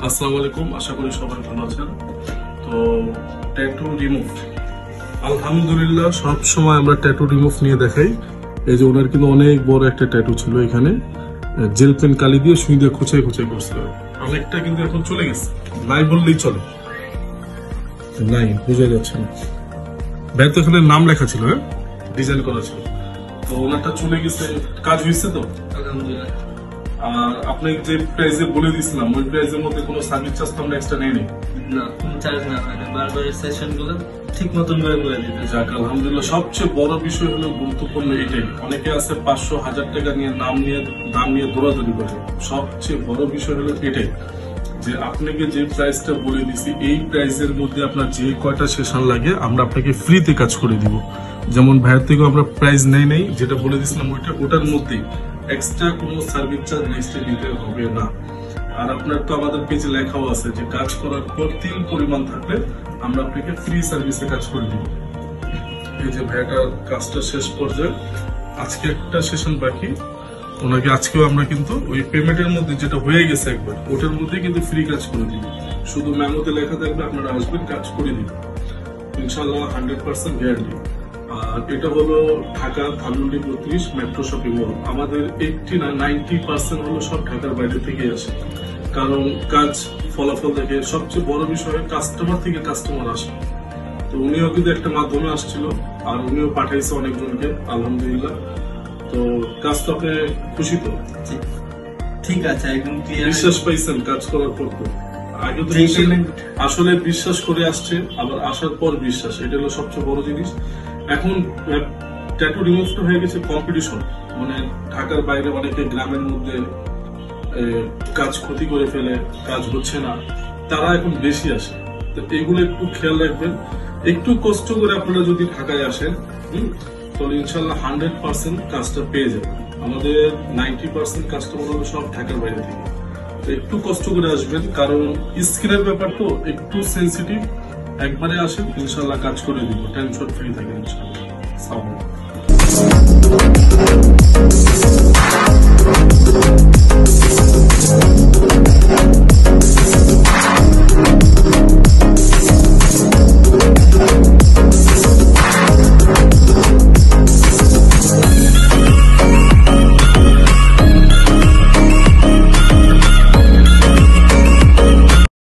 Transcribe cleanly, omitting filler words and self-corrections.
আসসালামু আলাইকুম, আশা করি সবাই ভালো আছেন। তো ট্যাটু রিমুভ, আলহামদুলিল্লাহ সব সময় আমরা ট্যাটু রিমুভ নিয়ে দেখাই। এই যে ওনার কিন্তু অনেক বড় একটা ট্যাটু ছিল, এখানে জেল পেন কালি দিয়ে সুই দিয়ে খুঁচাই খুঁচাই করছিল। অনেকটা কিন্তু এখন চলে গেছে, নাই বললেই চলে, নাই বোঝা যাচ্ছে না। ভাই তো এখানে নাম লেখা ছিল, হ্যাঁ ডিজাইন করা ছিল, তো ওনারটা চলে গেছে। কাজ হয়েছে তো আলহামদুলিল্লাহ। আর আপনাকে যে প্রাইসে বলে দিয়েছিলাম ওই প্রাইসের মধ্যে কোনো সার্ভিস চার্জ তো আমরা এক্সট্রা নেই নি। না, কোনো চার্জ না হয় না, বারবার সেশন গুলো ঠিক মতন করে দিতে। যাক আলহামদুলিল্লাহ, সবচেয়ে বড় বিষয় হলো গুরুত্বপূর্ণ এটাই। অনেকে আছে 500-1000 টাকা নিয়ে দাম নিয়ে দৌড়াদৌড়ি করে। সবচেয়ে বড় বিষয় হলো এটাই যে আপনাকে যে প্রাইসটা বলে দিছি এই প্রাইসের মধ্যে আপনার যে কয়টা সেশন লাগে আমরা আপনাকে ফ্রিতে কাজ করে দিব। যেমন ভাইয়ের থেকেও আমরা প্রাইস নেই যেটা বলে দিছিলাম ওটার মধ্যেই এক্সট্রা কোনো সার্ভিস চার্জ নেক্সট দিতে হবে না। আর আপনার তো আমাদের পেজে লেখাও আছে যে কাজ করার পর 3 পরিমাণ থাকলে আমরা আপনাকে ফ্রি সার্ভিসে কাজ করে দিব। এই যে ভাইটার কাজটা শেষ পর্যায়ে, আজকে একটা সেশন বাকি, ওনাকে আজকেও আমরা কিন্তু ওই পেমেন্টের মধ্যে যেটা হয়ে গেছে একবার ওটার মধ্যে কিন্তু ফ্রি কাজ করে দিব। শুধু মেমোতে লেখা থাকবে আপনারা আসবেন কাজ করে দিব ইনশাআল্লাহ, 100% গ্যারান্টি। আর এটা হলো Dhaka Dhanmondi 32 metro shopping mall. আমাদের 80 না 90% হলো সব ঢাকার বাইরে থেকে আসে, কারণ কাজ ফলাফল দেখে। সবচেয়ে বড় বিষয় কাস্টমার থেকে কাস্টমার আসে। তো উনিও কিন্তু একটা মাধ্যমে আসছিল আর উনিও পাঠাইছে অনেকজনকে, আলহামদুলিল্লাহ। তো কাজ তো আপনি খুশি তো? ঠিক আছে, একদম ক্লিয়ার। বিশ্বাস পাইছেন কাজ করার পর? তো আগে তো আসলে বিশ্বাস করে আসছে, আবার আসার পর বিশ্বাস, এটা হলো সবচেয়ে বড় জিনিস। এখন ট্যাটু রিমুভটা হয়ে গেছে কম্পিটিশন, মানে ঢাকার বাইরে অনেকে গ্রামের মধ্যে কাজ ক্ষতি করে ফেলে, কাজ হচ্ছে না, তারা এখন বেশি আসে। তো এগুলো একটু খেয়াল রাখবেন। একটু কষ্ট করে আপনারা যদি ঢাকায় আসেন তাহলে ইনশাল্লাহ 100% কাজটা পেয়ে যাবেন। আমাদের 90% কাস্টমার হলো সব ঢাকার বাইরে থেকে। তো একটু কষ্ট করে আসবেন, কারণ স্কিনের ব্যাপার তো একটু সেন্সিটিভ। একবারে আসেন, ইনশাল্লাহ কাজ করে দিব, টেনশন ফ্রি থাকেন ইনশাল্লাহ।